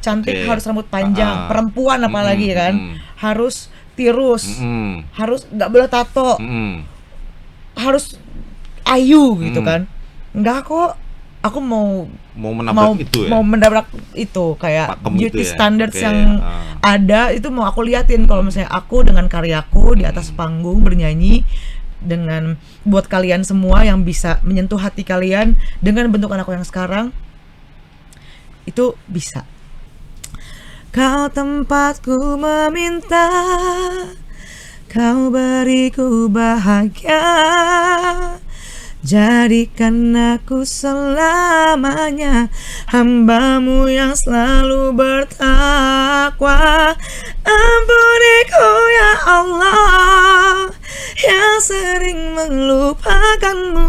cantik harus rambut panjang, perempuan apalagi kan, harus tirus, harus nggak boleh tato, harus ayu gitu kan. Enggak kok, aku mau menabrak itu ya? Mau mendabrak itu kayak Pakem beauty itu ya? standards yang ada itu mau aku liatin. Kalau misalnya aku dengan karyaku di atas panggung bernyanyi dengan buat kalian semua yang bisa menyentuh hati kalian dengan bentuk anakku yang sekarang, itu bisa. Kau tempatku meminta, kau beriku bahagia, jadikan aku selamanya hamba-Mu yang selalu bertakwa. Ampuniku ya Allah yang sering melupakan-Mu,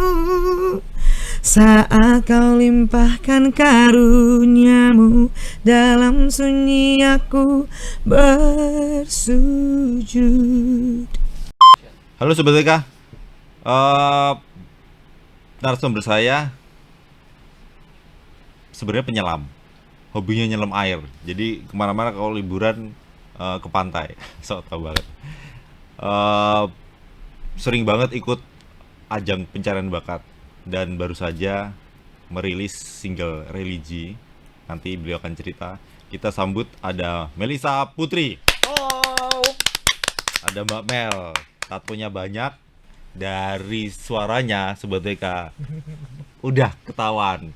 saat Kau limpahkan karunia-Mu, dalam sunyi aku bersujud. Halo Sobat WK, narasumber saya sebenarnya penyelam, hobinya nyelam air. Jadi kemana-mana kalau liburan ke pantai, so tau banget. Sering banget ikut ajang pencarian bakat dan baru saja merilis single Religi. Nanti beliau akan cerita. Kita sambut ada Melissa Putri. Oh. Ada Mbak Mel, tatonya banyak. Dari suaranya Sobat WK udah ketahuan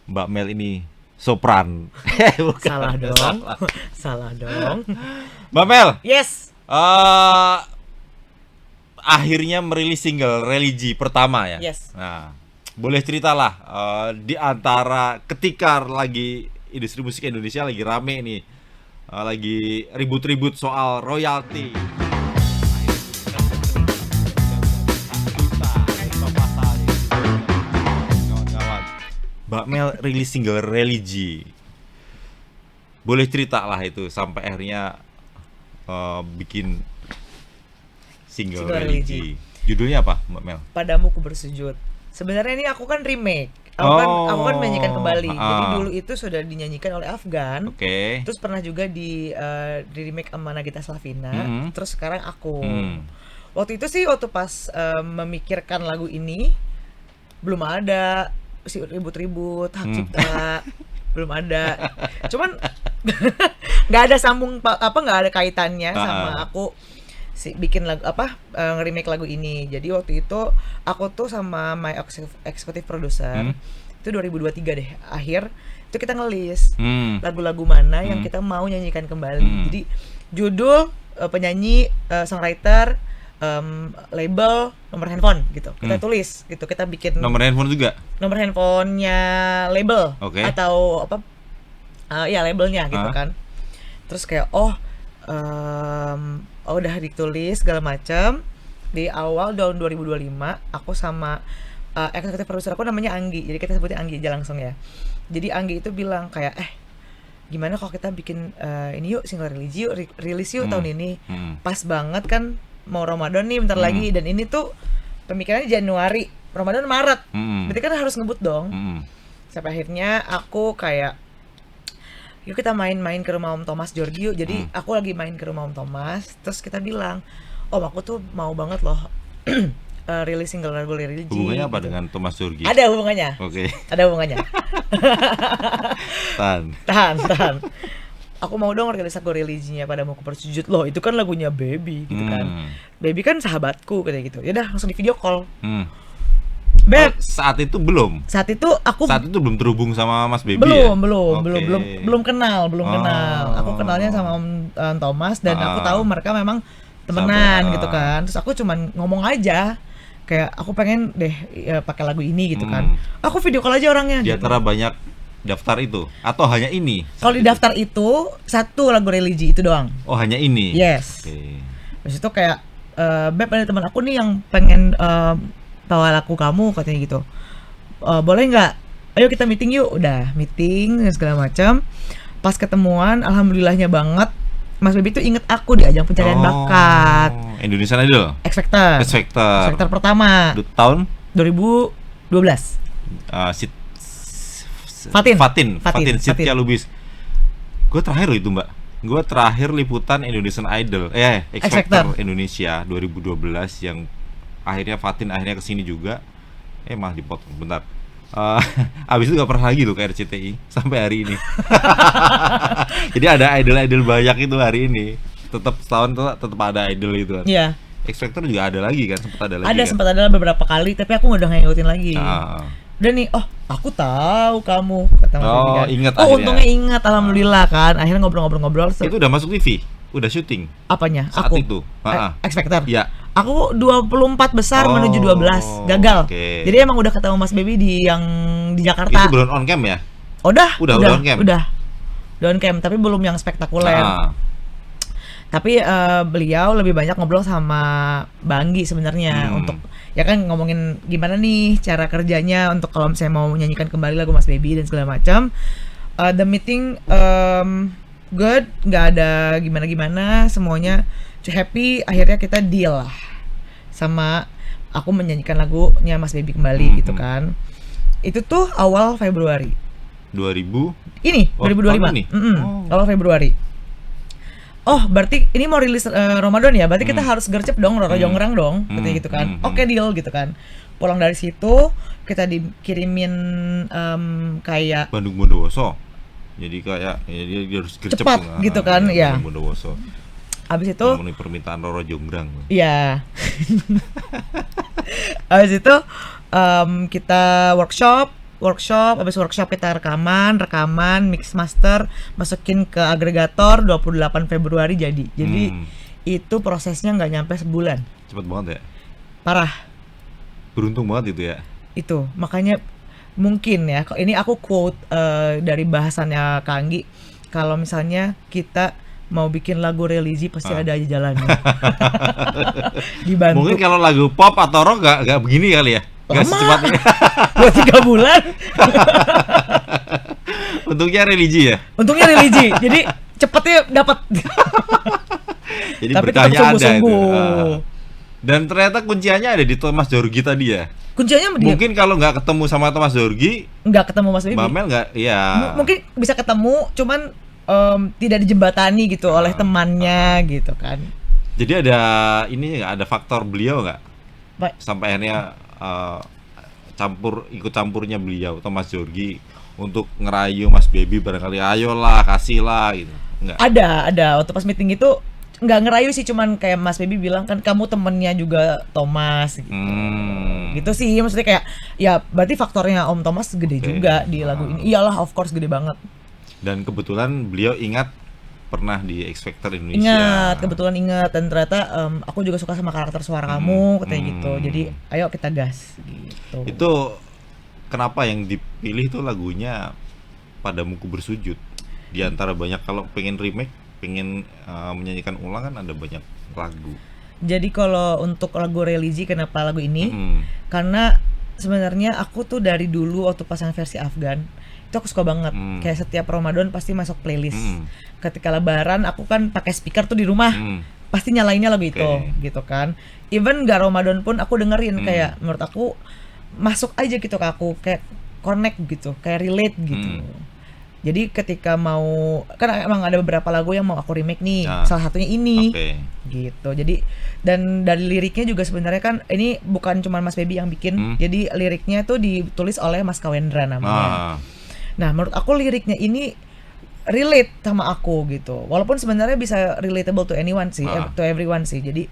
Mbak Mel ini sopran. Bukan. Salah dong. Salah dong. Mbak Mel. Yes. Akhirnya merilis single Religi pertama ya. Yes. Nah, boleh ceritalah di antara ketika lagi industri musik Indonesia lagi rame nih, lagi ribut-ribut soal royalti. Mbak Mel rilis single Religi. Boleh cerita lah itu sampai akhirnya bikin single Religi. Judulnya apa Mbak Mel? Padamu ku bersujud. Sebenarnya ini aku kan remake. Aku kan menyanyikan kembali. Jadi dulu itu sudah dinyanyikan oleh Afgan. Terus pernah juga di remake sama Nagita Slavina. Terus sekarang aku. Waktu itu sih waktu pas memikirkan lagu ini belum ada si ribut-ribut hak cipta, belum ada. Cuman nggak ada sambung nggak ada kaitannya sama aku bikin lagu nge-remake lagu ini. Jadi waktu itu aku tuh sama my executive producer itu 2023 deh akhir itu kita ngelis lagu-lagu mana yang kita mau nyanyikan kembali. Jadi judul, penyanyi, songwriter, label, nomor handphone gitu kita tulis gitu, kita bikin nomor handphone juga, nomor handphonenya label atau apa ya labelnya gitu kan. Terus kayak udah ditulis segala macam. Di awal tahun 2025 aku sama eksekutif produser aku namanya Anggi, jadi kita sebutnya Anggi aja langsung ya. Jadi Anggi itu bilang kayak gimana kalau kita bikin ini yuk single Religi yuk, rilis yuk tahun ini. Pas banget kan mau Ramadan nih bentar lagi, dan ini tuh pemikirannya Januari, Ramadan Maret, berarti kan harus ngebut dong. Sampai akhirnya aku kayak yuk kita main-main ke rumah Om Thomas Giorgio. Jadi aku lagi main ke rumah Om Thomas, terus kita bilang, Om aku tuh mau banget loh rilis single lagu Religi. Hubungannya apa dengan Thomas Giorgio? Ada hubungannya. Ada hubungannya. Tahan. Aku mau dong rilis lagu Religinya Padamu ku bersujud. Loh itu kan lagunya Baby gitu kan. Baby kan sahabatku kayak gitu. Ya udah langsung di video call. Beb, saat itu belum. Saat itu belum terhubung sama Mas Baby. Belum kenal. Aku kenalnya sama Om Thomas dan aku tahu mereka memang temenan gitu kan. Terus aku cuman ngomong aja kayak aku pengen deh pakai lagu ini gitu kan. Aku video call aja orangnya. Di antara banyak daftar itu atau hanya ini? Kalau di daftar itu satu lagu Religi itu doang. Oh, hanya ini. Yes. Terus itu kayak Beb, ada teman aku nih yang pengen bawa lagu kamu katanya gitu. Boleh nggak? Ayo kita meeting yuk. Udah meeting segala macam. Pas ketemuan, alhamdulillahnya banget Mas Baby tuh inget aku di ajang pencarian bakat Indonesian Idol. X Factor pertama. Tahun 2012. Fatin Sitya Lubis. Gue terakhir loh itu Mbak. Gue terakhir liputan Indonesian Idol, X Factor Indonesia 2012 yang akhirnya Fatin akhirnya kesini juga. Malah dipotong bentar. Abis itu gak pernah lagi tuh ke RCTI sampai hari ini. Jadi ada idol-idol banyak itu hari ini. Tetap setahun tuh tetap ada idol itu kan. Iya. X Factor juga ada lagi kan, sempat ada lagi. Ada kan? sempat ada beberapa kali, tapi aku udah ngikutin lagi. Dan nih, aku tahu kamu kata Mas Bibi kan. Ingat akhirnya. Untungnya ingat, alhamdulillah kan. Akhirnya ngobrol-ngobrol. Itu udah masuk TV, udah syuting. Apanya? Saat aku itu. X Factor. Iya. Aku 24 besar menuju 12 gagal. Okay. Jadi emang udah ketemu Mas Baby di Jakarta. Itu belum on cam ya? Udah on cam. Udah on cam, tapi belum yang spektakuler. Tapi beliau lebih banyak ngobrol sama Banggi sebenarnya untuk ya kan ngomongin gimana nih cara kerjanya untuk kalau misalnya mau menyanyikan kembali lagu Mas Baby dan segala macam. The meeting good, nggak ada gimana-gimana, semuanya happy. Akhirnya kita deal lah sama aku menyanyikan lagunya Mas Baby kembali gitu kan. Itu tuh awal Februari 2000 ini 2025 awal Februari. Berarti ini mau rilis Ramadan ya, berarti kita harus gercep dong, Roro Jongrang dong, katanya gitu kan. Oke, deal gitu kan. Pulang dari situ kita dikirimin kayak Bandung Bondowoso. Jadi kayak dia harus gercep cepat gitu kan ya. Bandung Bondowoso. Abis itu memenuhi permintaan Roro Jongrang. Iya. Abis itu kita workshop, habis workshop kita rekaman, mix master, masukin ke agregator 28 Februari jadi. Jadi itu prosesnya nggak nyampe sebulan. Cepet banget ya? Parah. Beruntung banget itu ya? Itu, makanya mungkin ya, ini aku quote dari bahasannya Kak Anggi, kalau misalnya kita mau bikin lagu religi pasti ada aja jalannya. Dibantu. Mungkin kalau lagu pop atau rock gak begini kali ya? Gak secepatnya. 2-3 bulan. Untungnya religi ya? Untungnya religi, jadi cepetnya dapat. Jadi tapi bertanya tetap ada itu. Dan ternyata kunciannya ada di Thomas Jorgi tadi ya? Kunciannya mungkin kalau nggak ketemu sama Thomas Jorgi, nggak ketemu Mas Baby. Mbak Mel nggak, ya. Mungkin bisa ketemu, cuman tidak dijembatani gitu oleh temannya gitu kan. Jadi ada ini nggak, ada faktor beliau nggak? Sampai akhirnya ikut campurnya beliau Thomas Jorgi untuk ngerayu Mas Baby barangkali, ayolah kasihlah gitu. Nggak? Ada waktu pas meeting itu nggak ngerayu sih, cuman kayak Mas Baby bilang kan kamu temennya juga Thomas gitu. Gitu sih, maksudnya kayak ya berarti faktornya Om Thomas gede juga di lagu ini. Iyalah, of course gede banget. Dan kebetulan beliau ingat pernah di X Factor Indonesia. Kebetulan ingat, dan ternyata aku juga suka sama karakter suara kamu, katanya gitu. Jadi ayo kita gas gitu. Itu kenapa yang dipilih tuh lagunya Padamu Ku Bersujud? Di antara banyak, kalau pengen remake, pengen menyanyikan ulang kan ada banyak lagu. Jadi kalau untuk lagu religi, kenapa lagu ini? Karena sebenarnya aku tuh dari dulu waktu pasang versi Afgan itu aku suka banget. Kayak setiap Ramadan pasti masuk playlist. Ketika Lebaran aku kan pakai speaker tuh di rumah, pasti nyalainnya lagu itu gitu kan. Even gak Ramadan pun aku dengerin, kayak menurut aku masuk aja gitu ke aku, kayak connect gitu, kayak relate gitu. Jadi ketika mau, kan emang ada beberapa lagu yang mau aku remake nih, salah satunya ini gitu. Jadi dan dari liriknya juga sebenarnya kan ini bukan cuma Mas Baby yang bikin. Jadi liriknya tuh ditulis oleh Mas Kawendra namanya. Nah menurut aku liriknya ini relate sama aku gitu. Walaupun sebenarnya bisa relatable to anyone sih, to everyone sih. Jadi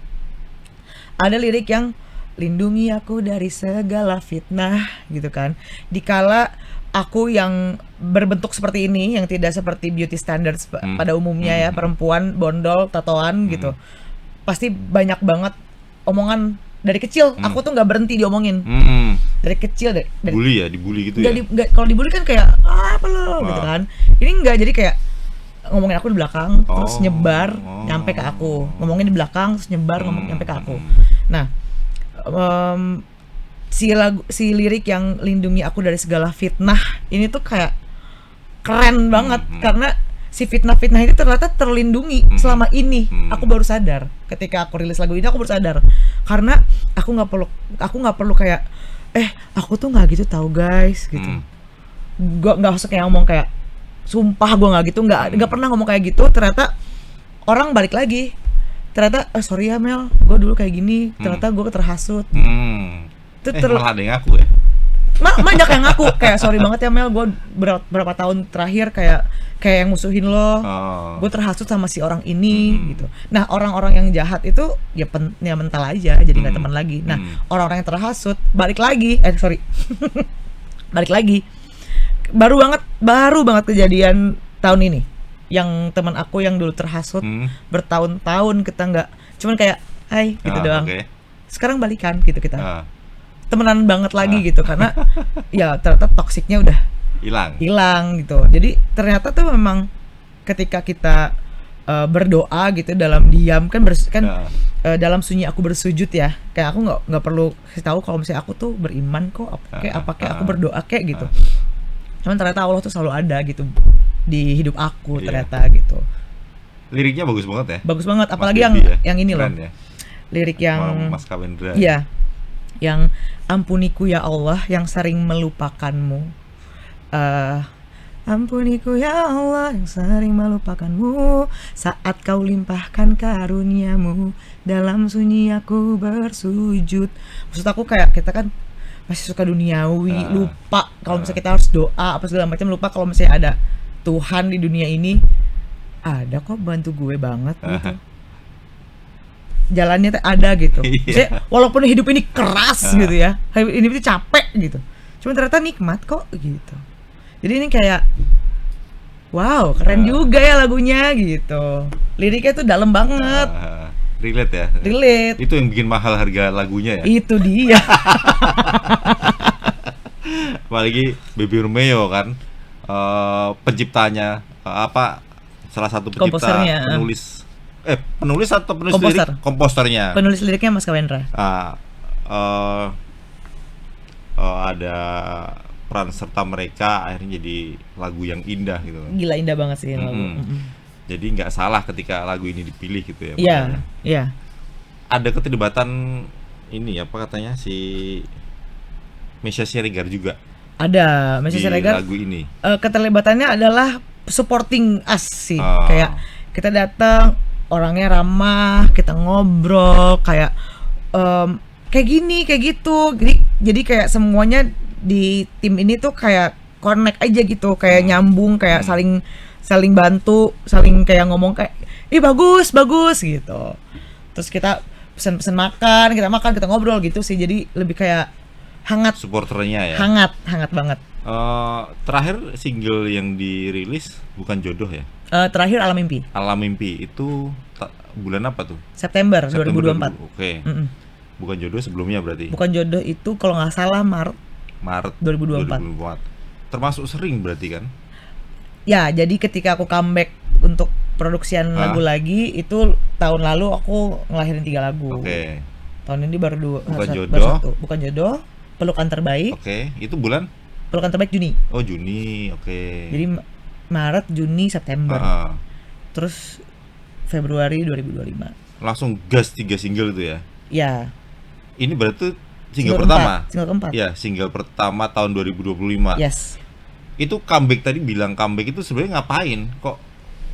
ada lirik yang lindungi aku dari segala fitnah gitu kan. Dikala aku yang berbentuk seperti ini, yang tidak seperti beauty standards pada umumnya ya, perempuan bondol, tatoan gitu, pasti banyak banget omongan dari kecil. Aku tuh nggak berhenti diomongin dari kecil, dari bully ya, dibully gitu ya. Kalau dibully kan kayak apa lo gitu kan. Ini enggak, jadi kayak ngomongin aku di belakang terus nyebar nyampe ke aku, ngomongin di belakang terus nyebar nyampe ke aku. Nah si lirik yang lindungi aku dari segala fitnah ini tuh kayak keren banget, karena si fitnah-fitnah ini ternyata terlindungi selama ini. Aku baru sadar ketika aku rilis lagu ini, aku baru sadar karena aku nggak perlu kayak aku tuh nggak gitu tahu guys gitu. Gue nggak usah kayak ngomong kayak sumpah gue nggak gitu, nggak pernah ngomong kayak gitu. Ternyata orang balik lagi, ternyata sorry ya Mel, gue dulu kayak gini, ternyata gue terhasut. Itu malah ada yang ngaku ya? Banyak yang ngaku kayak sorry banget ya Mel, gue berapa tahun terakhir kayak yang musuhin lo, gue terhasut sama si orang ini gitu. Nah orang-orang yang jahat itu ya mental aja, jadi nggak teman lagi. Nah orang-orang yang terhasut balik lagi, balik lagi. Baru banget kejadian tahun ini, yang teman aku yang dulu terhasut bertahun-tahun kita nggak, cuman kayak hai gitu doang. Sekarang balikan gitu kita. Temenan banget lagi gitu, karena ya ternyata toksiknya udah hilang gitu. Jadi ternyata tuh memang ketika kita berdoa gitu dalam diam kan dalam sunyi aku bersujud ya, kayak aku nggak perlu kasih tahu kalau misalnya aku tuh beriman kok, kayak aku berdoa kayak gitu. Cuman ternyata Allah tuh selalu ada gitu di hidup aku ternyata gitu. Liriknya bagus banget ya. Bagus banget, apalagi yang ini loh. Ya? Lirik yang Mas Kawendra. Iya. Yang ampuniku ya Allah yang sering melupakanmu. Ampuniku ya Allah yang sering melupakanmu saat kau limpahkan karuniamu dalam sunyi aku bersujud. Maksud aku kayak kita kan masih suka duniawi, lupa kalau misalnya kita harus doa apa segala macam, lupa kalau misalnya ada Tuhan di dunia ini, ada kok bantu gue banget gitu. Jalannya ada gitu. Maksudnya, walaupun hidup ini keras gitu ya, hidup ini capek gitu, cuma ternyata nikmat kok gitu. Jadi ini kayak wow, keren juga ya lagunya gitu. Liriknya tuh dalam banget. Relate ya. Relate. Itu yang bikin mahal harga lagunya ya. Itu dia. Apalagi Baby Romeo kan, penciptanya salah satu pencipta, penulis atau penulis lirik, komposernya. Penulis liriknya Mas Kawendra. Ada peran serta mereka, akhirnya jadi lagu yang indah gitu. Gila indah banget sih lagu. Jadi nggak salah ketika lagu ini dipilih gitu ya. Iya. Ada keterlibatan ini apa katanya si Meisya Siregar juga. Ada Meisya Siregar. Lagu ini. Keterlibatannya adalah supporting us sih. Kayak kita datang, orangnya ramah, kita ngobrol kayak kayak gini, kayak gitu. Jadi kayak semuanya di tim ini tuh kayak connect aja gitu, kayak nyambung, kayak saling bantu, saling kayak ngomong kayak ih bagus gitu. Terus kita pesen makan, kita ngobrol gitu sih. Jadi lebih kayak hangat, supporternya ya. Hangat banget. Terakhir single yang dirilis bukan Jodoh ya? Terakhir Alam Mimpi itu bulan apa tuh? September 2024. Oke. Bukan Jodoh sebelumnya berarti? Bukan Jodoh itu kalau nggak salah Maret 2024. Termasuk sering berarti kan? Ya, jadi ketika aku comeback untuk produksian lagu lagi, itu tahun lalu aku ngelahirin 3 lagu. Oke. Tahun ini baru Jodoh. Bukan Jodoh, Pelukan Terbaik. Oke, itu bulan? Pelukan Terbaik Juni. Oh, Juni, oke. Jadi Maret, Juni, September. Terus Februari 2025. Langsung gas 3 single itu ya? Ya. Ini berarti single pertama? Single keempat. Ya, single pertama tahun 2025. Yes. Itu comeback, tadi bilang comeback itu sebenarnya ngapain? Kok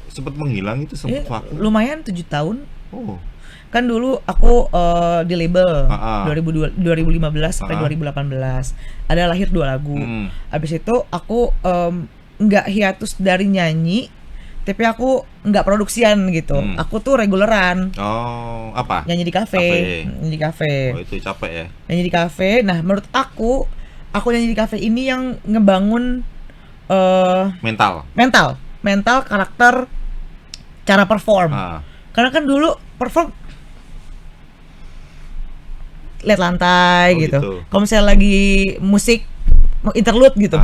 sempat menghilang itu sempat waktu? Lumayan 7 tahun. Oh. Kan dulu aku di label 2015 sampai 2018. Ada lahir 2 lagu. Abis itu aku nggak hiatus dari nyanyi, tapi aku nggak produksian gitu. Aku tuh reguleran. Oh, apa? Nyanyi di kafe. Oh, itu capek ya? Nyanyi di kafe. Nah, menurut aku nyanyi di kafe ini yang ngebangun mental, karakter, cara perform. Karena kan dulu perform lihat lantai gitu. Kalau misalnya lagi musik interlude gitu,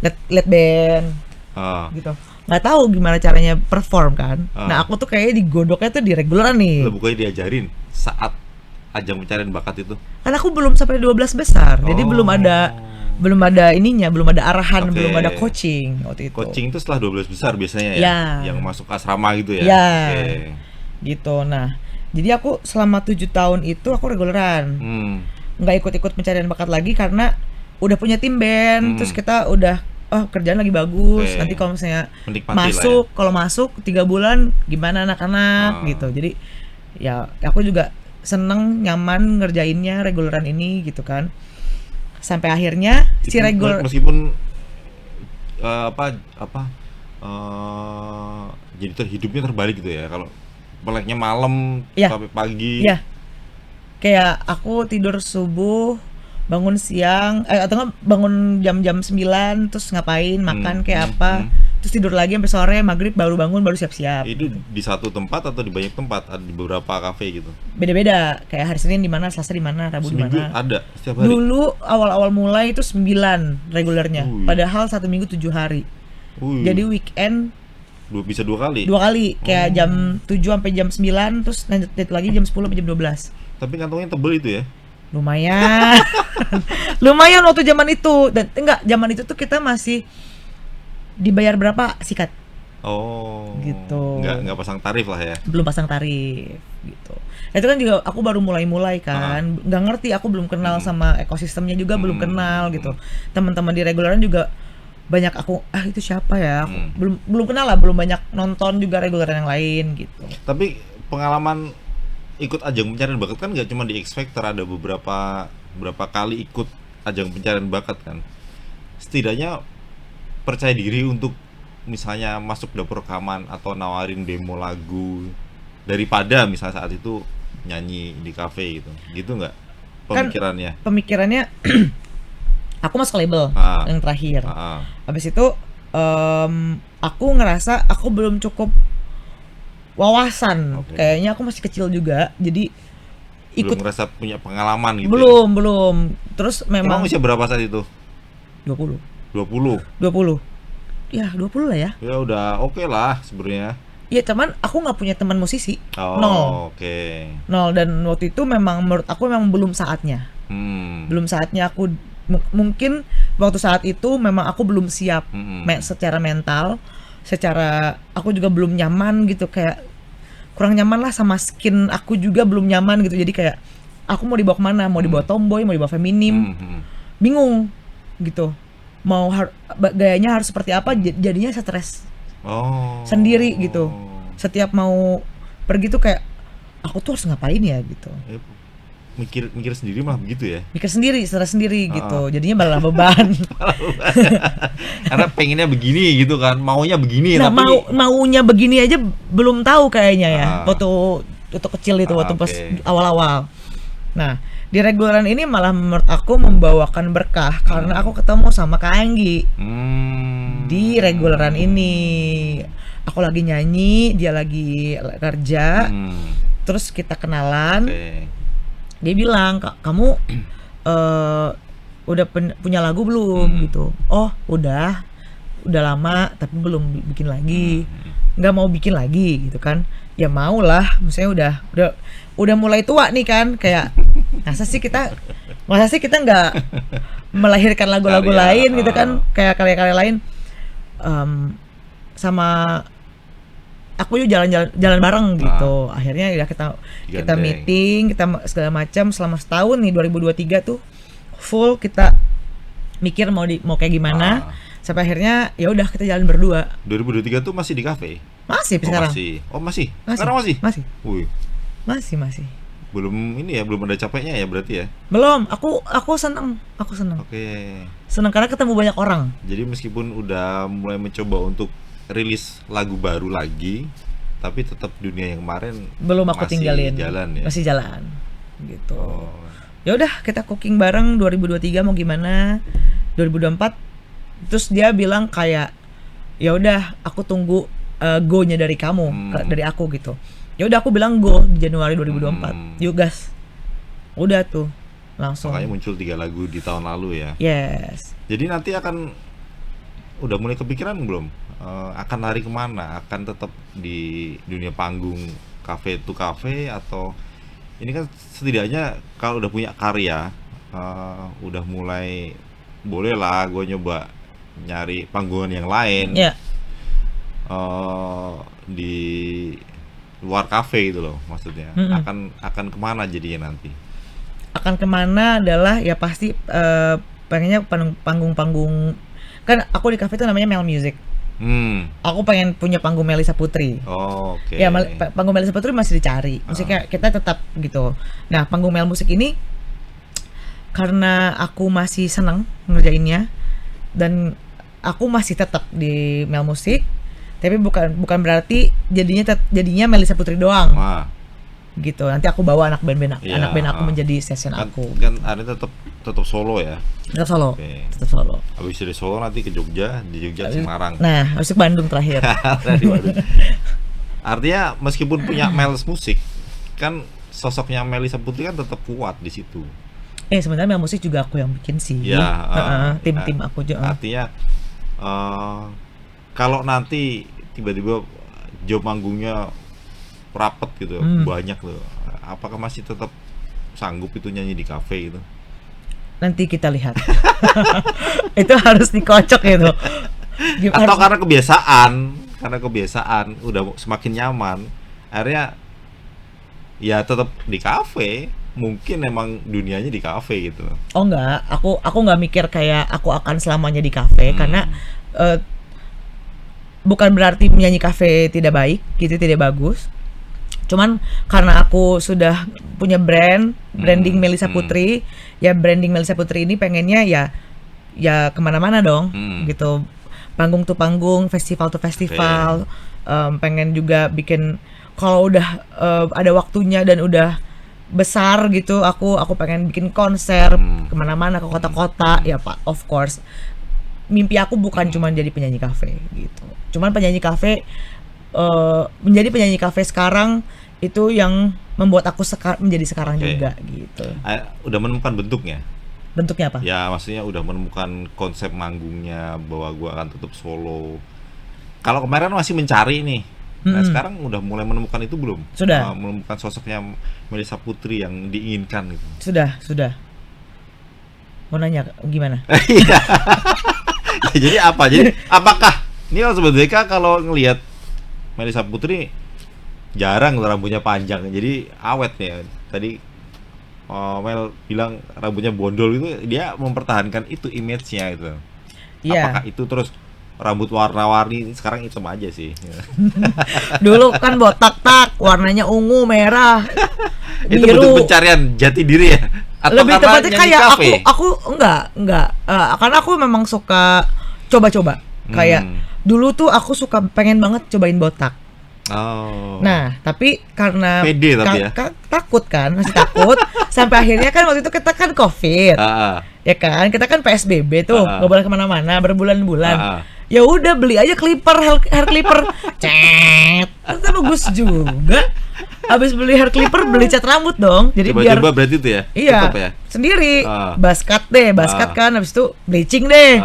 lihat band gitu. Nggak tahu gimana caranya perform kan. Nah aku tuh kayaknya digodoknya tuh di reguleran nih. Lo bukannya diajarin saat ajang pencarian bakat itu? Karena aku belum sampai 12 besar, jadi belum ada ininya, belum ada arahan, belum ada coaching waktu itu. Coaching itu setelah 12 besar biasanya ya? Yang masuk asrama gitu ya? Ya, gitu. Nah, jadi aku selama 7 tahun itu aku reguleran, nggak ikut-ikut pencarian bakat lagi karena udah punya tim band, terus kita udah oh kerjaan lagi bagus, nanti kalau misalnya masuk, kalau masuk 3 bulan gimana anak-anak gitu. Jadi ya aku juga seneng, nyaman ngerjainnya reguleran ini gitu kan. Sampai akhirnya si reguler meskipun jadi hidupnya terbalik gitu ya, kalau meleknya malam sampai pagi. Iya. Kayak aku tidur subuh, bangun siang, atau enggak bangun jam-jam 9, terus ngapain, makan kayak apa, terus tidur lagi sampai sore, maghrib baru bangun, baru siap-siap. Itu di satu tempat atau di banyak tempat? Ada di beberapa kafe gitu? Beda-beda, kayak hari Senin di mana, Selasa di mana, Rabu di mana. Ada setiap hari? Dulu awal-awal mulai itu 9 regulernya, padahal 1 minggu 7 hari. Jadi weekend bisa 2 kali? 2 kali, kayak jam 7 sampai jam 9, terus lanjut lagi jam 10 sampai jam 12. Tapi kantongnya tebel itu ya? Lumayan. Lumayan waktu zaman itu. Dan enggak, zaman itu tuh kita masih dibayar berapa sikat. Oh. Gitu. Enggak pasang tarif lah ya. Belum pasang tarif gitu. Nah, itu kan juga aku baru mulai kan. Enggak ngerti, aku belum kenal sama ekosistemnya juga, belum kenal gitu. Teman-teman di reguleran juga banyak aku itu siapa ya? Aku belum kenal lah, belum banyak nonton juga reguleran yang lain gitu. Tapi pengalaman ikut ajang pencarian bakat kan nggak cuma di X Factor, ada beberapa kali ikut ajang pencarian bakat kan. Setidaknya percaya diri untuk misalnya masuk dapur rekaman atau nawarin demo lagu daripada misalnya saat itu nyanyi di kafe gitu nggak pemikirannya? Kan, pemikirannya aku masuk label yang terakhir. Habis itu aku ngerasa aku belum cukup wawasan, kayaknya aku masih kecil juga, jadi belum ngerasa punya pengalaman gitu. Belum. Terus memang usia berapa saat itu? 20. Ya 20 lah ya. Ya udah oke lah sebenarnya. Iya, cuman aku nggak punya teman musisi. Nol. Nol, dan waktu itu memang menurut aku memang belum saatnya. Belum saatnya aku mungkin waktu saat itu memang aku belum siap secara mental. Secara aku juga belum nyaman gitu, kayak kurang nyaman lah sama skin aku juga belum nyaman gitu. Jadi kayak aku mau dibawa kemana, mau dibawa tomboy, mau dibawa feminim, bingung gitu. Mau gayanya harus seperti apa, jadinya stres sendiri gitu. Setiap mau pergi tuh kayak aku tuh harus ngapain ya gitu. Mikir sendiri malah begitu ya? Mikir sendiri, stres sendiri gitu. Jadinya malah beban. Karena pengennya begini gitu kan, maunya begini. Nah, tapi maunya begini aja belum tahu kayaknya ya. Waktu kecil itu, waktu pas awal-awal. Nah, di reguleran ini malah menurut aku membawakan berkah karena aku ketemu sama Kak Anggi di reguleran ini. Aku lagi nyanyi, dia lagi kerja, terus kita kenalan. Dia bilang, kamu udah punya lagu belum gitu? Oh udah lama tapi belum bikin lagi. Nggak mau bikin lagi gitu kan? Ya mau lah, maksudnya udah mulai tua nih kan, kayak masa sih kita nggak melahirkan lagu-lagu lain gitu kan, kayak karya-karya lain. Sama aku juga jalan bareng gitu. Akhirnya ya kita meeting, kita segala macam selama setahun nih, 2023 tuh full kita mikir mau kayak gimana. Sampai akhirnya ya udah kita jalan berdua. 2023 tuh masih di kafe? Masih sekarang. Masih. Sekarang masih? Masih. Wih. Masih. Belum ada capeknya ya berarti ya? Belum. Aku senang. Senang karena ketemu banyak orang. Jadi meskipun udah mulai mencoba untuk rilis lagu baru lagi, tapi tetap dunia yang kemarin belum aku tinggalin. Masih jalan gitu. Ya udah, kita cooking bareng 2023 mau gimana? 2024 terus dia bilang kayak ya udah aku tunggu go-nya dari kamu, dari aku gitu. Ya udah aku bilang go di Januari 2024. Yuk gas. Udah tuh langsung. Makanya muncul 3 lagu di tahun lalu ya. Yes. Jadi nanti udah mulai kepikiran belum? Akan lari kemana? Akan tetap di dunia panggung cafe to cafe, atau ini kan setidaknya kalau udah punya karya, udah mulai boleh lah gue nyoba nyari panggungan yang lain. Di luar kafe gitu loh maksudnya. Akan kemana jadinya nanti? Akan kemana adalah ya pasti pengennya panggung-panggung kan aku di cafe itu namanya Mel Music. Aku pengen punya panggung Melisa Putri. Oke. Ya panggung Melisa Putri masih dicari. Maksudnya kita tetap gitu. Nah panggung Mel Musik ini karena aku masih seneng ngerjainnya dan aku masih tetap di Mel Musik, tapi bukan berarti jadinya Melisa Putri doang. Gitu. Nanti aku bawa anak band aku menjadi session aku. Kan ada tetap solo ya. Tetap solo. Okay. Tetap solo. Habis dari Solo nanti ke Jogja, di Jogja Semarang. Nah, habis ke Bandung terakhir. Artinya meskipun punya Mel Musik, kan sosoknya Melisa Putri kan tetap kuat di situ. Sebenarnya Mel Musik juga aku yang bikin sih. Ya, tim aku juga. Artinya kalau nanti tiba-tiba job manggungnya rapet gitu, banyak loh. Apakah masih tetap sanggup itu nyanyi di kafe gitu? Nanti kita lihat. Itu harus dikocok gitu. Atau karena kebiasaan udah semakin nyaman, akhirnya ya tetap di kafe. Mungkin emang dunianya di kafe gitu. Oh enggak, aku nggak mikir kayak aku akan selamanya di kafe karena bukan berarti menyanyi kafe tidak baik, gitu tidak bagus. Cuman karena aku sudah punya branding Melisa Putri, ya branding Melisa Putri ini pengennya ya kemana-mana dong, gitu. Panggung tuh panggung, festival tuh festival. Pengen juga bikin kalau udah ada waktunya dan udah besar gitu, aku pengen bikin konser kemana-mana ke kota-kota, ya Pak, of course. Mimpi aku bukan cuma jadi penyanyi kafe gitu. Cuman penyanyi kafe menjadi penyanyi kafe sekarang itu yang membuat aku menjadi sekarang juga gitu. Udah menemukan bentuknya? Bentuknya apa? Ya maksudnya udah menemukan konsep manggungnya bahwa gua akan tetap solo. Kalau kemarin masih mencari nih. Nah sekarang udah mulai menemukan itu belum? Sudah. Menemukan sosoknya Melisa Putri yang diinginkan gitu. Sudah. Mau nanya gimana? Jadi apa? Jadi apakah ini kalau sebenarnya kalau ngelihat Melisa Putri jarang rambutnya panjang, jadi awet ya. Tadi Mel bilang rambutnya bondol itu, dia mempertahankan itu image-nya itu. Apakah itu terus rambut warna-warni, sekarang hitam aja sih. Dulu kan botak warnanya ungu, merah, biru. Itu bentuk pencarian jati diri ya? Atau lebih tepatnya kayak aku enggak karena aku memang suka coba-coba. Kayak dulu tuh aku suka pengen banget cobain botak. Nah, tapi karena pede tapi takut kan, masih takut. Sampai akhirnya kan waktu itu kita kan COVID, ya kan, kita kan PSBB tuh, nggak boleh kemana-mana berbulan-bulan. Ya udah beli aja hair clipper, itu bagus juga. Abis beli hair clipper, beli cat rambut dong. Jadi coba berarti itu ya? Iya, ya? Sendiri. Basket kan, abis itu bleaching deh.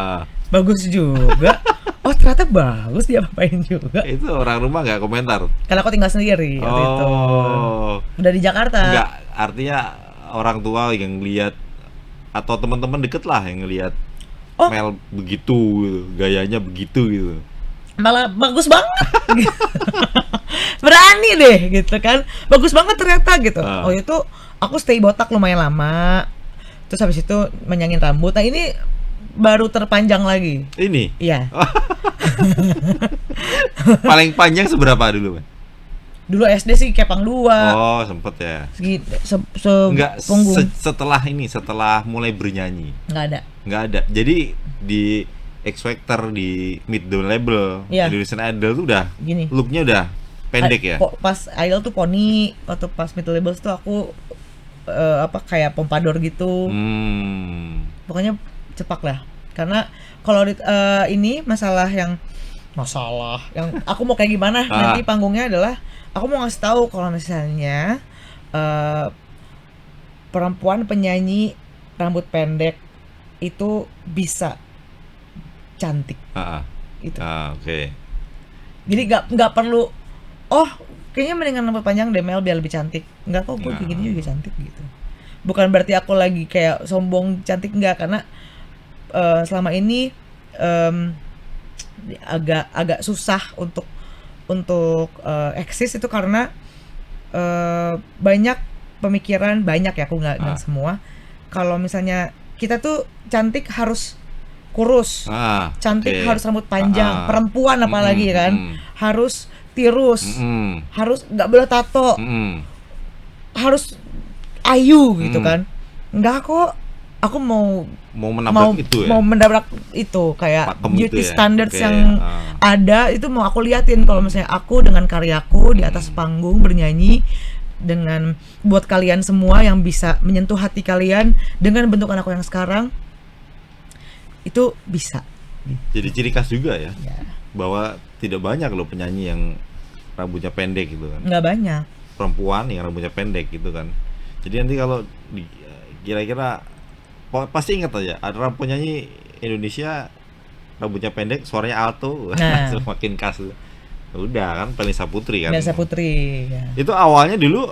Bagus juga. Oh ternyata bagus, dia apain juga. Itu orang rumah nggak komentar? Karena aku tinggal sendiri waktu itu. Udah di Jakarta. Enggak, artinya orang tua yang lihat atau teman-teman deket lah yang lihat Mel begitu gitu, gayanya begitu gitu. Malah bagus banget. Berani deh gitu kan. Bagus banget ternyata gitu. Oh itu aku stay botak lumayan lama. Terus habis itu menyangin rambut. Nah ini baru terpanjang lagi. Ini? Iya. Paling panjang seberapa dulu, Mas? Dulu SD sih kepang 2. Oh, sempet ya. Enggak, setelah mulai bernyanyi. Enggak ada. Jadi di X Factor, di Mid The Label, Indonesian Idol tuh udah gini. Looknya udah pendek ya. Pas Idol tuh poni, waktu pas Mid The Label tuh aku kayak pompador gitu. Pokoknya cepak lah. Karena kalau ini masalah yang aku mau kayak gimana nanti panggungnya adalah aku mau ngasih tahu kalau misalnya perempuan penyanyi rambut pendek itu bisa cantik. Itu. Oke. Jadi nggak perlu kayaknya mendingan rambut panjang deh Mel biar lebih cantik. Enggak kok, gue begini juga cantik gitu. Bukan berarti aku lagi kayak sombong cantik, enggak, karena selama ini agak susah untuk eksis itu karena banyak pemikiran, banyak ya, aku nggak semua. Kalau misalnya kita tuh cantik harus kurus, cantik harus rambut panjang, perempuan apalagi kan, harus tirus, harus nggak boleh tato, harus ayu gitu kan. Nggak kok, aku mau menabrak itu ya? Mau menabrak itu kayak pakem beauty itu ya? standards yang ada itu mau aku liatin. Kalau misalnya aku dengan karyaku di atas panggung bernyanyi dengan buat kalian semua yang bisa menyentuh hati kalian dengan bentuk aku yang sekarang, itu bisa. Jadi ciri khas juga ya, bahwa tidak banyak loh penyanyi yang rambutnya pendek gitu kan. Nggak banyak perempuan yang rambutnya pendek gitu kan. Jadi nanti kalau kira-kira pasti ingat aja ada penyanyi Indonesia rambutnya pendek, suaranya alto, semakin khas. Udah kan Melissa Putri kan. Melissa Putri ya. Itu awalnya dulu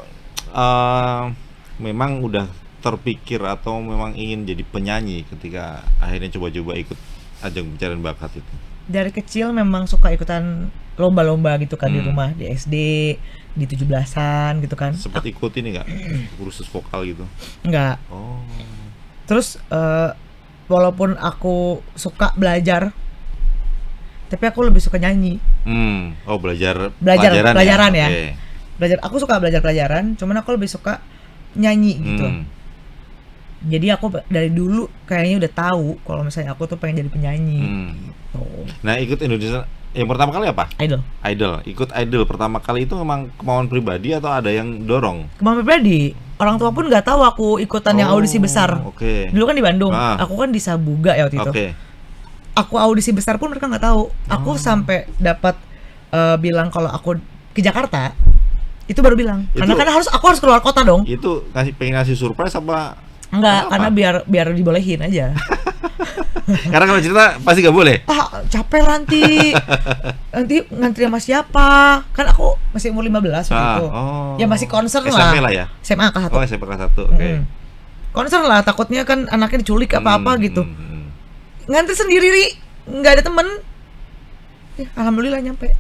memang udah terpikir atau memang ingin jadi penyanyi ketika akhirnya coba-coba ikut ajang pencarian bakat itu? Dari kecil memang suka ikutan lomba-lomba gitu kan, di rumah, di SD, di 17-an gitu kan. Sempat ikut ini nggak? Kursus vokal gitu? Nggak. Terus walaupun aku suka belajar, tapi aku lebih suka nyanyi. Pelajaran ya. Okay. Belajar, aku suka belajar pelajaran, cuman aku lebih suka nyanyi gitu. Jadi aku dari dulu kayaknya udah tahu kalau misalnya aku tuh pengen jadi penyanyi. Gitu. Nah, ikut Indonesia yang pertama kali apa? Idol. Ikut Idol pertama kali itu memang kemauan pribadi atau ada yang dorong? Kemauan pribadi. Orang tua pun nggak tahu aku ikutan yang audisi besar. Dulu kan di Bandung, aku kan di Sabuga ya waktu itu. Aku audisi besar pun mereka nggak tahu. Aku sampai dapat bilang kalau aku ke Jakarta, itu baru bilang. Karena kan aku harus keluar kota dong. Itu pengen ngasih surprise apa? Enggak, karena biar dibolehin aja. Karena kalau cerita pasti gak boleh. Capek nanti ngantri sama siapa? Kan aku masih umur 15 waktu itu. Ya masih concern lah. SMP lah ya? SMA kelas 1. SMP kelas 1, oke. Concern lah, takutnya kan anaknya diculik apa-apa gitu. Ngantri sendiri, nggak ada temen. Ya, alhamdulillah nyampe.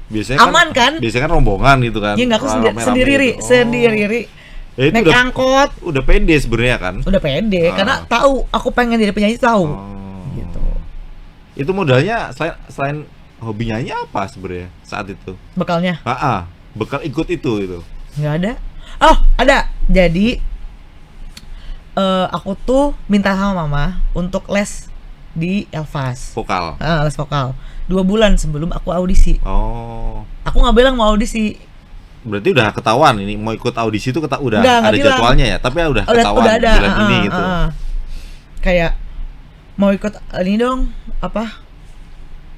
Biasanya aman kan? Biasanya kan rombongan gitu kan. Iya, nggak, aku sendiri. Naik angkot. Udah pede sebenarnya kan? Udah pede, karena tahu aku pengen jadi penyanyi, tahu. Gitu. Itu modalnya selain hobi nyanyi apa sebenarnya saat itu? Bekalnya? Bekal ikut itu. Nggak ada. Ada. Jadi aku tuh minta sama mama untuk les di Elvas. Vokal. Les vokal. 2 bulan sebelum aku audisi. Aku nggak bilang mau audisi. Berarti udah ketahuan ini mau ikut audisi itu udah ada jadwalnya ya, tapi udah ketahuan udah ada, bulan ini gitu. Kayak mau ikut ini dong, apa?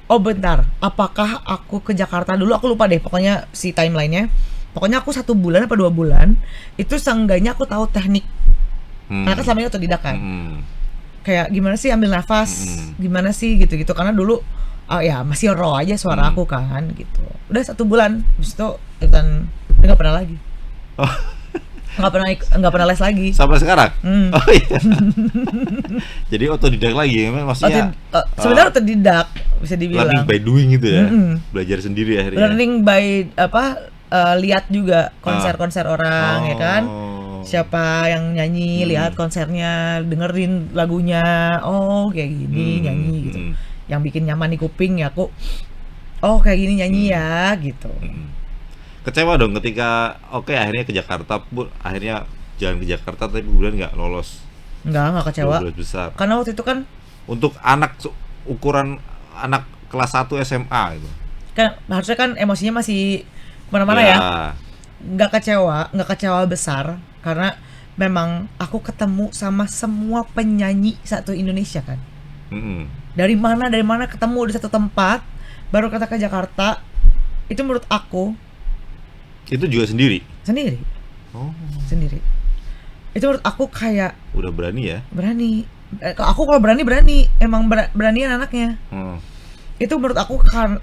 Bentar, apakah aku ke Jakarta dulu? Aku lupa deh, pokoknya si timelinenya. Pokoknya aku 1 bulan apa 2 bulan itu seenggaknya aku tahu teknik. Karena kan selama ini otodidak kan. Kayak gimana sih ambil nafas, gimana sih gitu-gitu. Karena dulu ya masih raw aja suara aku kan gitu. Udah 1 bulan, habis itu ikutan nggak pernah lagi. Nggak pernah les lagi. Sampai sekarang? Iya. Jadi otodidak lagi, maksudnya. Sebenarnya otodidak bisa dibilang. Learning by doing gitu ya. Belajar sendiri akhirnya. Learning by lihat juga konser-konser orang ya kan. Siapa yang nyanyi, lihat konsernya, dengerin lagunya. Kayak gini nyanyi gitu. Yang bikin nyaman di kuping ya aku. Kayak gini nyanyi ya gitu. Kecewa dong ketika akhirnya ke Jakarta, akhirnya jalan ke Jakarta tapi kemudian nggak lolos. Nggak kecewa. Besar. Karena waktu itu kan untuk ukuran anak kelas 1 SMA gitu. Kan harusnya kan emosinya masih kemana-mana ya. Nggak kecewa besar karena memang aku ketemu sama semua penyanyi satu Indonesia kan. Dari mana ketemu di satu tempat, baru kata ke Jakarta. Itu menurut aku. Itu juga sendiri. Sendiri. Itu menurut aku kayak udah berani ya. Aku kalau berani emang beranian anaknya. Itu menurut aku kan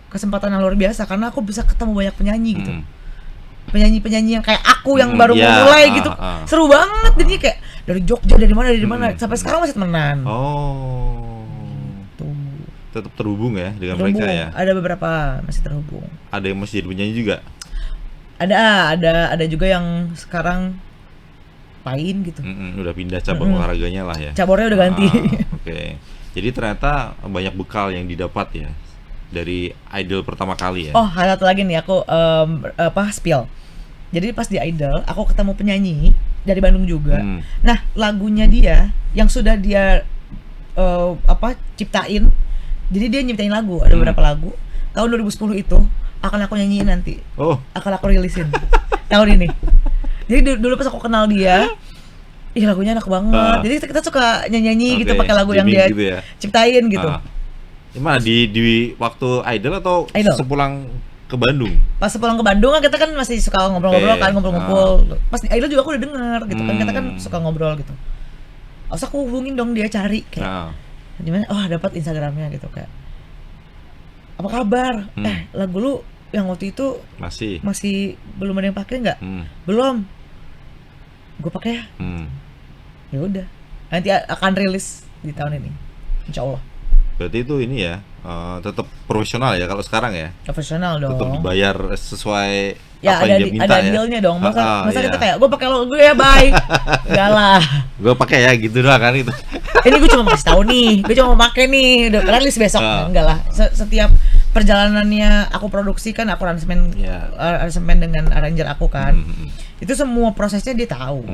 kesempatan yang luar biasa karena aku bisa ketemu banyak penyanyi gitu. Penyanyi yang kayak aku yang baru mau mulai gitu. Seru banget jadinya, kayak dari Jogja, dari mana sampai sekarang masih temenan. Tuh. Tetap terhubung ya dengan mereka ya. Ada beberapa masih terhubung. Ada yang masih jadi penyanyi juga. Ada juga yang sekarang ngapain gitu. Udah pindah cabang olahraganya lah ya. Cabornya udah ganti. Oke. Jadi ternyata banyak bekal yang didapat ya dari Idol pertama kali ya. Oh, satu lagi nih aku spill. Jadi pas di Idol aku ketemu penyanyi dari Bandung juga. Nah, lagunya dia yang sudah dia ciptain. Jadi dia nyiptain lagu, ada beberapa lagu. Tahun 2010 itu akan aku nyanyiin nanti. Akan aku rilisin tahun ini. Jadi dulu pas aku kenal dia, lagunya enak banget. Jadi kita suka nyanyi gitu pakai lagu yang dia gitu ya? Ciptain gitu. Gimana di waktu Idol atau sepulang ke Bandung? Pas sepulang ke Bandung kan kita kan masih suka ngobrol-ngobrol kan, ngumpul-ngumpul. Pas di Idol juga aku udah denger gitu kan, kita kan suka ngobrol gitu. Terus aku hubungin dong dia, cari kayak gimana? Dapat Instagramnya gitu kayak. Apa kabar? Lagu lu yang waktu itu masih belum ada yang pakai nggak? Belum. Gue pakai ya. Ya udah. Nanti akan rilis di tahun ini. Insya Allah. Berarti itu ini ya, tetap profesional ya kalau sekarang ya? Profesional dong. Tetap dibayar sesuai ya, apa yang dia minta ada ya? dealnya dong. Masa kita kayak gue pakai logo ya, bye. Enggak lah. Gue pakai ya gitu doang kan itu. Ini gue cuma mau kasih tahu nih, gue cuma mau pakai nih, udah rilis besok. Enggak lah. Setiap perjalanannya aku produksi kan, aku aransemen dengan arranger aku kan. Itu semua prosesnya dia tahu.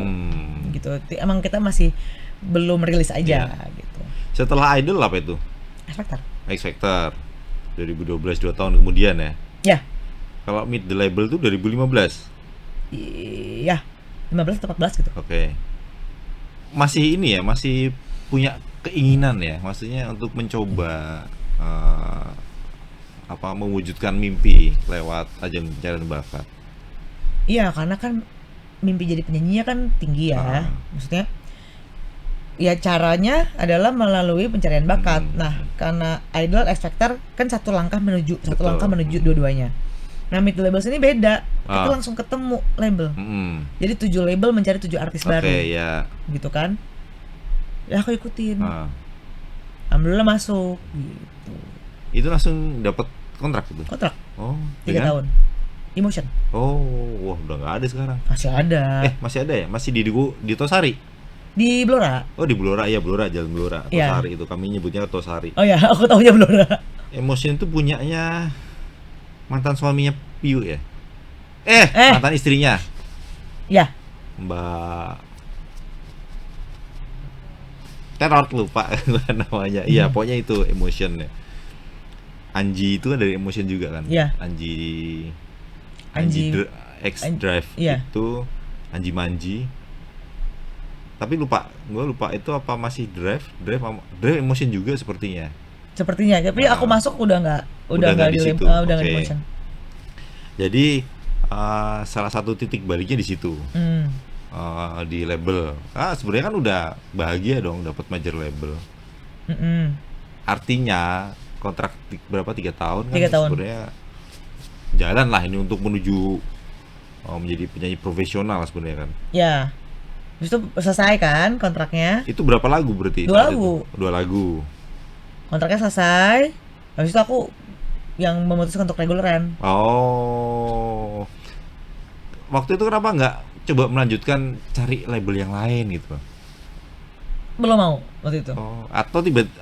Gitu. Emang kita masih belum rilis aja gitu. Setelah Idol apa itu? X Factor 2012, 2 tahun kemudian ya? Ya. Kalau Meet the Label tuh 2015? Iya, 15 atau 14 gitu. Oke. Masih ini ya, masih punya keinginan ya, maksudnya untuk mencoba mewujudkan mimpi lewat ajang pencarian bakat. Iya, karena kan mimpi jadi penyanyinya kan tinggi ya. Maksudnya ya caranya adalah melalui pencarian bakat. Nah, karena Idol, X Factor kan satu langkah menuju dua-duanya. Nah, Meet the Labels ini beda. Kita langsung ketemu label. Jadi 7 label mencari 7 artis baru. Gitu kan? Ya aku ikutin. Alhamdulillah masuk gitu. Itu langsung dapat kontrak itu? Kontrak. 3 tahun. Emotion. Wah, udah nggak ada sekarang. Masih ada. Masih ada ya? Masih di Tosari? Di Blora. Di Blora, ya Blora, Jalan Blora, Tosari itu kami nyebutnya Tosari. Oh ya, aku tahunya Blora. Emotion itu punyanya mantan suaminya Piu ya? Mantan istrinya. Ya. Mbak Teror lupa namanya. Iya, pokoknya itu Emotion ya. Anji itu kan dari Emotion juga kan? Iya. Anji X Drive itu Anji Manji. Tapi gue lupa itu apa masih Drive Emotion juga sepertinya. Tapi aku masuk udah nggak di situ. Udah nggak di Emotion. Jadi salah satu titik baliknya di situ. Di label. Sebenarnya kan udah bahagia dong dapat major label. Artinya kontrak berapa 3 tahun kan? 3 tahun. Sebenarnya jalan lah ini untuk menuju menjadi penyanyi profesional sebenarnya kan. Ya. Terus itu selesai kan kontraknya? Itu berapa lagu berarti? 2 lagu. Kontraknya selesai. Habis itu aku yang memutuskan untuk reguleran. Waktu itu kenapa nggak coba melanjutkan cari label yang lain gitu? Belum mau waktu itu.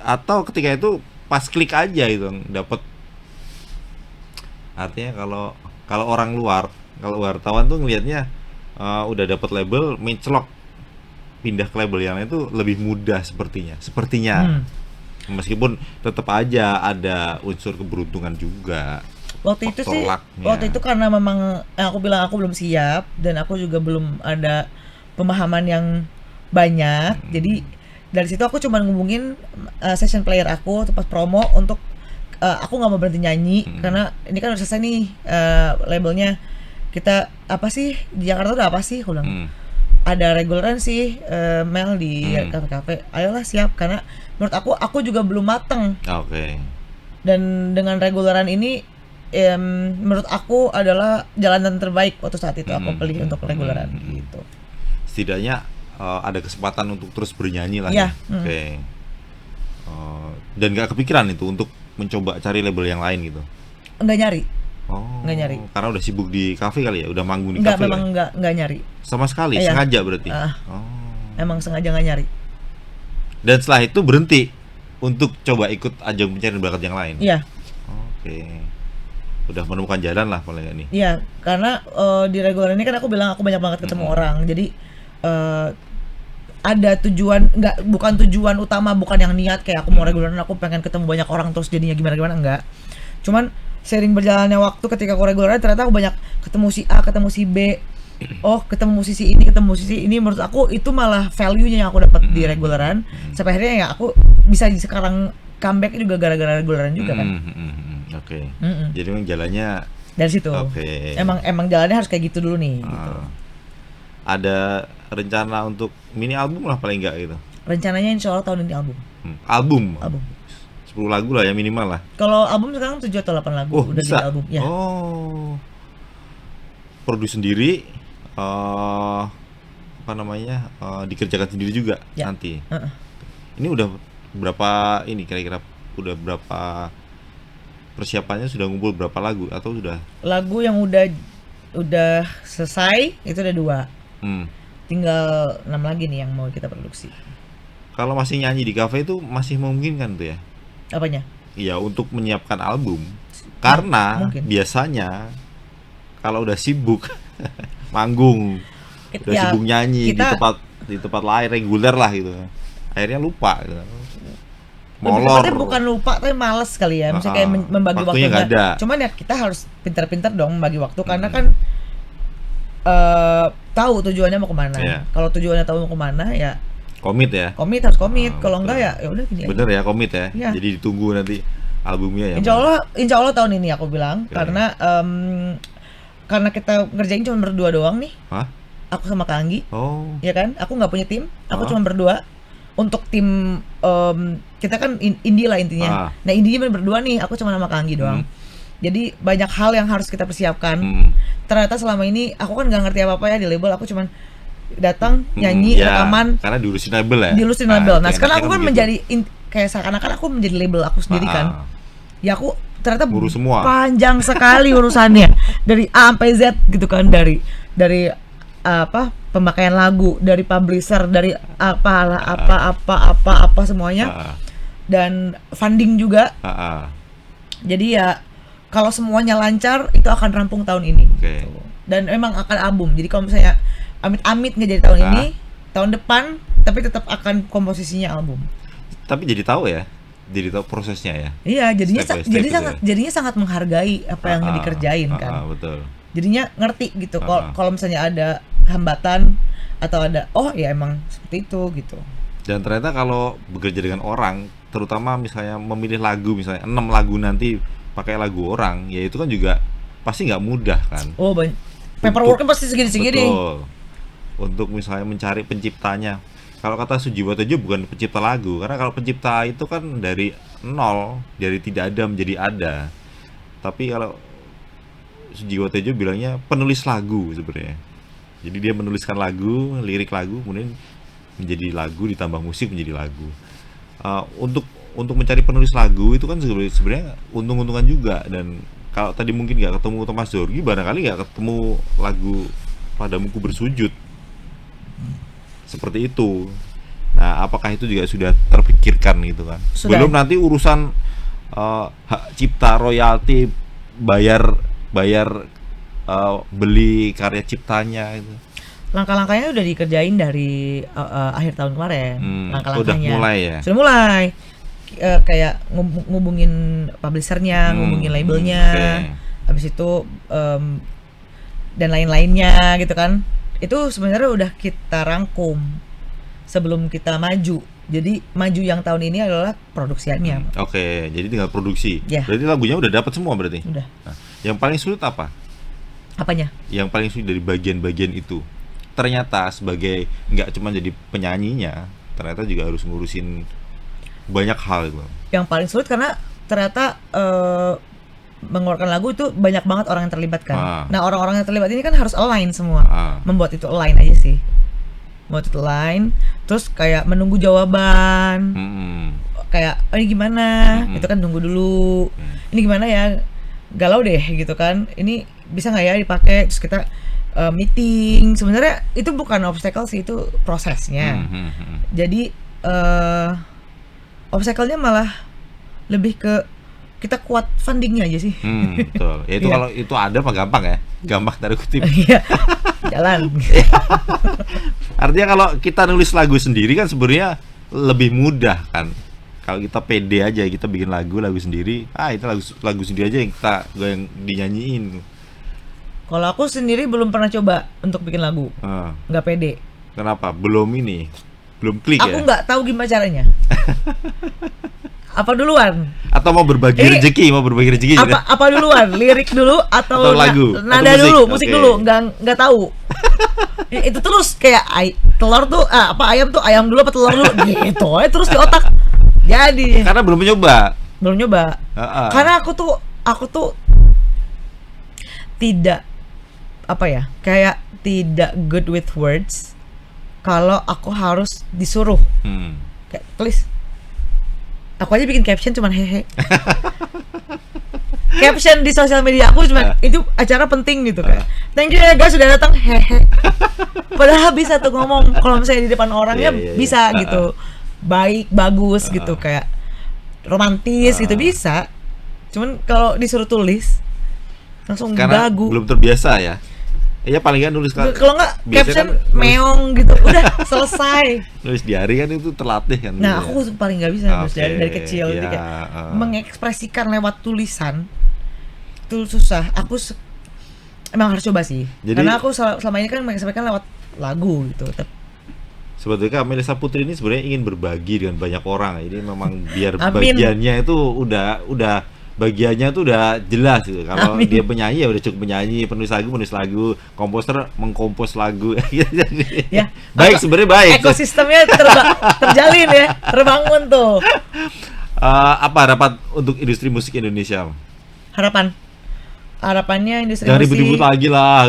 Atau ketika itu pas klik aja gitu dapat. Artinya kalau orang luar, kalau wartawan tuh ngelihatnya udah dapat label mencelok pindah ke label yang lain itu lebih mudah sepertinya. Meskipun tetap aja ada unsur keberuntungan juga. Waktu itu karena memang aku bilang aku belum siap dan aku juga belum ada pemahaman yang banyak. Jadi dari situ aku cuma ngubungin session player aku pas promo untuk aku nggak mau berhenti nyanyi karena ini kan udah selesai nih labelnya. Kita apa sih di Jakarta udah apa sih? Aku bilang ada reguleran sih Mel di kafe-kafe. Ayolah siap karena menurut aku juga belum mateng. Dan dengan reguleran ini menurut aku adalah jalanan terbaik waktu saat itu aku pilih untuk reguleran gitu. Setidaknya ada kesempatan untuk terus bernyanyi lah. Dan nggak kepikiran itu untuk mencoba cari label yang lain gitu? Nggak nyari. Nggak nyari. Karena udah sibuk di kafe kali ya, udah manggung di Nggak, kafe. memang nggak nyari. Sama sekali, sengaja berarti. Emang sengaja nggak nyari. Dan setelah itu berhenti untuk coba ikut ajang pencarian bakat yang lain. Iya. Oke. Udah menemukan jalan lah paling ini. Iya, karena di reguler ini kan aku bilang aku banyak banget ketemu orang. Jadi ada tujuan, bukan tujuan utama, bukan yang niat kayak aku mau reguleran aku pengen ketemu banyak orang terus jadinya gimana enggak. Cuman sering berjalannya waktu ketika aku reguleran ternyata aku banyak ketemu si A, ketemu si B. Oh, ketemu musisi ini, ketemu musisi ini, menurut aku itu malah value-nya yang aku dapat di reguleran. Sampai akhirnya ya aku bisa sekarang comeback juga gara-gara reguleran juga kan. Oke. Jadi memang jalannya dari situ. Emang jalannya harus kayak gitu dulu nih. Gitu. Ada rencana untuk mini album lah paling enggak gitu. Rencananya insya Allah tahun ini album. Album. 10 lagu lah ya minimal lah. Kalau album sekarang 7 atau 8 lagu udah bisa. di album. Ya. Produksi sendiri, dikerjakan sendiri juga nanti. Ini udah berapa ini kira-kira udah berapa persiapannya, sudah ngumpul berapa lagu atau sudah? Lagu yang udah selesai itu ada 2. Tinggal 6 lagi nih yang mau kita produksi. Kalau masih nyanyi di kafe itu masih memungkinkan tuh ya? Apanya? Iya, untuk menyiapkan album. Karena biasanya kalau udah sibuk manggung, udah sibuk nyanyi di tempat lain reguler lah gitu, akhirnya lupa gitu. Molor. Bukan lupa tapi males kali ya, misalnya kayak membagi waktunya nggak ada. Cuman ya kita harus pintar-pintar dong membagi waktu karena kan tahu tujuannya mau kemana. Kalau tujuannya tahu mau kemana ya komit harus komit. Kalau enggak ya udah gini bener aja. Ya komit ya. Jadi ditunggu nanti albumnya ya. Insya Allah tahun ini aku bilang. Karena kita ngerjain cuma berdua doang nih. Aku sama Kak Anggi. Ya kan, aku nggak punya tim, aku cuma berdua. Untuk tim kita kan indie lah intinya. Nah indinya berdua nih, aku cuma sama Kak Anggi doang. Jadi banyak hal yang harus kita persiapkan. Ternyata selama ini aku kan nggak ngerti apa-apa ya di label, aku cuman datang nyanyi rekaman karena diurusin label ya. Nah sekarang aku kan menjadi kayak seakan-akan aku menjadi label aku sendiri kan. Ya aku ternyata semua. Panjang sekali urusannya dari A sampai Z gitu kan, dari pemakaian lagu, dari publisher, dari apa semuanya, dan funding juga. Jadi ya kalau semuanya lancar itu akan rampung tahun ini. Dan memang akan album. Jadi kalau misalnya amit-amit nggak jadi tahun ini, tahun depan tapi tetap akan komposisinya album. Tapi jadi tahu prosesnya ya. Iya, jadinya sangat menghargai apa yang dikerjain kan. Betul. Jadinya ngerti gitu. Kalau misalnya ada hambatan atau ada ya emang seperti itu gitu. Dan ternyata kalau bekerja dengan orang, terutama misalnya memilih lagu, misalnya 6 lagu nanti pakai lagu orang, ya itu kan juga pasti nggak mudah kan. Paperworknya pasti segini-segini. Betul. Untuk misalnya mencari penciptanya. Kalau kata Sujiwo Tejo bukan pencipta lagu, karena kalau pencipta itu kan dari nol, dari tidak ada menjadi ada. Tapi kalau Sujiwo Tejo bilangnya penulis lagu sebenarnya. Jadi dia menuliskan lagu, lirik lagu, kemudian menjadi lagu, ditambah musik menjadi lagu. Untuk mencari penulis lagu itu kan sebenarnya untung-untungan juga. Dan kalau tadi mungkin nggak ketemu Thomas Zorgi, barangkali nggak ketemu lagu Padamuku Bersujud. Seperti itu. Nah, apakah itu juga sudah terpikirkan gitu kan? Belum nanti urusan hak cipta, royalti, bayar beli karya ciptanya gitu. Langkah-langkahnya udah dikerjain dari akhir tahun kemarin. Langkah-langkahnya Udah mulai ya? Sudah mulai. Kayak ngubungin publishernya, ngubungin labelnya, habis itu dan lain-lainnya gitu kan. Itu sebenarnya udah kita rangkum sebelum kita maju. Jadi maju yang tahun ini adalah produksiannya. Jadi tinggal produksi. Berarti lagunya udah dapat semua berarti? Udah. Nah, yang paling sulit apa? Apanya? Yang paling sulit dari bagian-bagian itu. Ternyata sebagai nggak cuma jadi penyanyinya, ternyata juga harus ngurusin banyak hal itu. Yang paling sulit karena ternyata mengeluarkan lagu itu banyak banget orang yang terlibat kan. Nah orang-orang yang terlibat ini kan harus align semua. Membuat itu align aja sih. Membuat itu align. Terus kayak menunggu jawaban. Kayak ini gimana? Itu kan tunggu dulu. Ini gimana ya? galau deh gitu kan, ini bisa nggak ya dipakai, terus kita meeting. Sebenarnya itu bukan obstacle sih, itu prosesnya. Jadi obstacle-nya malah lebih ke kita kuat fundingnya aja sih. Betul. Ya itu kalau itu ada mah gampang ya, gampang tanda kutip. Iya, jalan. Artinya kalau kita nulis lagu sendiri kan sebenarnya lebih mudah kan. Kalau kita pede aja kita bikin lagu sendiri, itu lagu sendiri aja yang dinyanyiin. Kalau aku sendiri belum pernah coba untuk bikin lagu, nggak pede. Kenapa? Belum klik ya? Aku nggak tahu gimana caranya. Apa duluan? Atau mau berbagi rezeki juga? Apa duluan? Lirik dulu atau lagu? Nada atau musik? dulu, musik dulu? Nggak tahu. Itu terus kayak telur tuh ayam tuh ayam dulu apa telur dulu gitu. Terus di otak. Jadi. Karena belum nyoba. Karena aku tuh tidak kayak tidak good with words kalau aku harus disuruh. Kayak please, aku aja bikin caption cuman hehe. Caption di sosial media aku cuma itu acara penting gitu kan. Thank you ya guys sudah datang, hehe. Padahal bisa tuh ngomong kalau misalnya di depan orangnya bisa gitu. Baik, bagus gitu, kayak romantis gitu bisa. Cuman kalau disuruh tulis langsung karena gagu. Belum terbiasa ya. Iya paling kan nulis kalau nggak caption kan meong gitu udah selesai. Nulis diary kan itu terlatih kan. Nah aku paling nggak bisa nulis diary dari kecil. Jadi kayak mengekspresikan lewat tulisan itu susah. Aku emang harus coba sih. Jadi, karena aku selama ini kan mengekspresikan lewat lagu gitu. Sebetulnya Melisa Putri ini sebenarnya ingin berbagi dengan banyak orang. Ini memang biar bagiannya itu udah bagiannya tuh udah jelas gitu. Kalau dia penyanyi ya udah cukup penyanyi, penulis lagu, komposer mengkompos lagu. Ya, baik sebenarnya baik. Ekosistemnya terjalin ya, terbangun tuh. Apa harapan untuk industri musik Indonesia? Harapannya industri jangan musik. ribut-ribut lagi lah.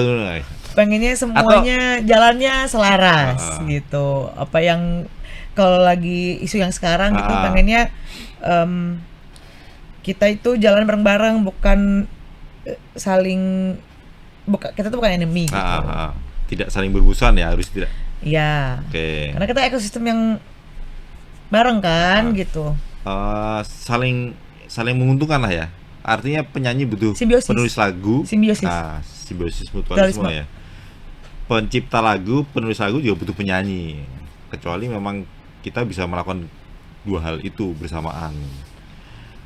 Pengennya semuanya jalannya selaras gitu. Apa yang kalau lagi isu yang sekarang gitu pengennya kita itu jalan bareng-bareng, bukan kita tuh bukan enemy gitu. Tidak saling bermusuhan ya, harus tidak. Iya. Karena kita ekosistem yang bareng kan gitu. Saling menguntungkan lah ya. Artinya penyanyi butuh simbiosis. Penulis lagu. Simbiosis Mutualisme ya. Pencipta lagu, penulis lagu juga butuh penyanyi. Kecuali memang kita bisa melakukan dua hal itu bersamaan.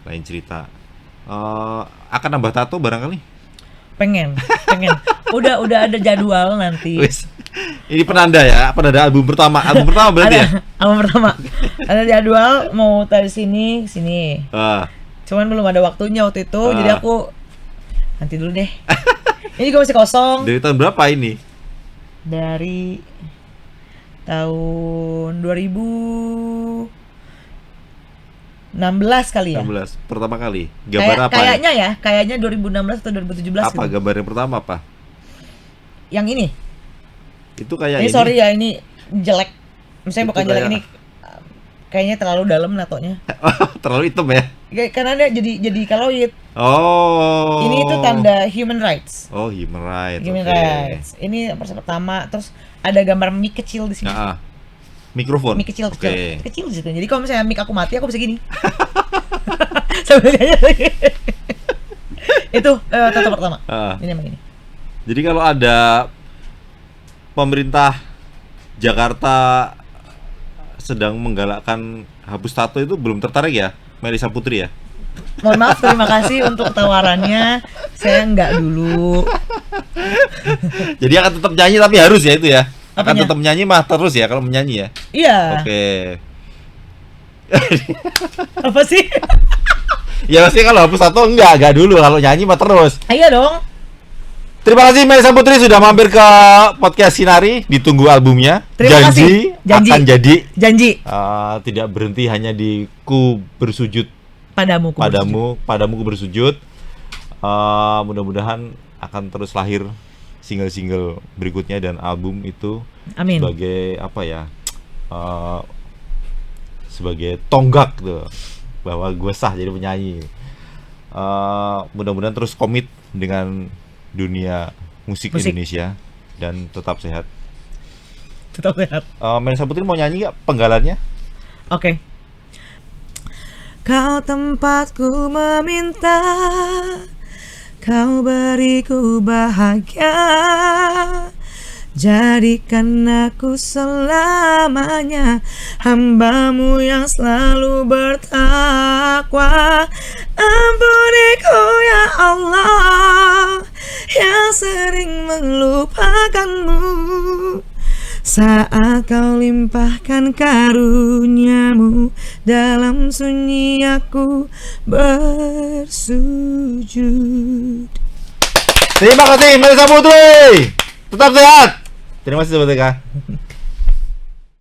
Lain cerita. Akan nambah tato barangkali? Pengen. Udah ada jadwal nanti. Ini penanda album pertama berarti ya? Album pertama. Ada jadwal mau dari sini. Cuman belum ada waktunya waktu itu, jadi aku nanti dulu deh. Ini juga masih kosong. Dari tahun berapa ini? Dari tahun 2016 kali ya. 16 pertama kali. Gambar apa? Kayaknya 2016 atau 2017. Apa gitu. Gambar yang pertama apa? Yang ini. Itu kayak ini. Sorry ya, ini jelek. Misalnya bukan jelek, ini kayaknya terlalu dalam natonya. Terlalu hitam ya? Karena dia jadi kaloid. Oh. Ini itu tanda human rights. Oh, human rights. Rights. Ini pertama, terus ada gambar mic kecil di sini. Mikrofon. Mic kecil. Kecil di situ. Jadi kalau misalnya mic aku mati, aku bisa gini. Sebenarnya. Itu tato pertama. Ini emang ini. Jadi kalau ada pemerintah Jakarta sedang menggalakkan hapus tato itu belum tertarik ya, Melisa Putri ya? Mohon maaf, terima kasih untuk tawarannya. Saya enggak dulu. Jadi akan tetap nyanyi tapi harus ya itu ya? Akan Apanya? tetap menyanyi mah terus ya kalau menyanyi ya? Iya. Oke. Apa sih? Ya pasti kalau hapus tato enggak dulu, kalau nyanyi mah terus. Iya dong. Terima kasih Melisa Putri sudah mampir ke podcast Sinari. Ditunggu albumnya. Terima Janji kasih. akan jadi. Janji. Tidak berhenti hanya di ku bersujud padamu ku bersujud. Mudah-mudahan akan terus lahir single-single berikutnya dan album itu. Amin. Sebagai apa ya? Sebagai tonggak tuh bahwa gue sah jadi penyanyi. Mudah-mudahan terus komit dengan dunia musik Indonesia dan tetap sehat. Tetap sehat. Melisa Putri mau nyanyi gak penggalannya? Oke. Kau tempatku meminta, kau beriku bahagia, jadikan aku selamanya hamba-Mu yang selalu bertakwa. Ampuniku ya Allah yang sering melupakan-Mu, saat Kau limpahkan karunia-Mu, dalam sunyi aku bersujud. Terima kasih Melisa Putri. Tetap sehat. Terima kasih Sobat TK.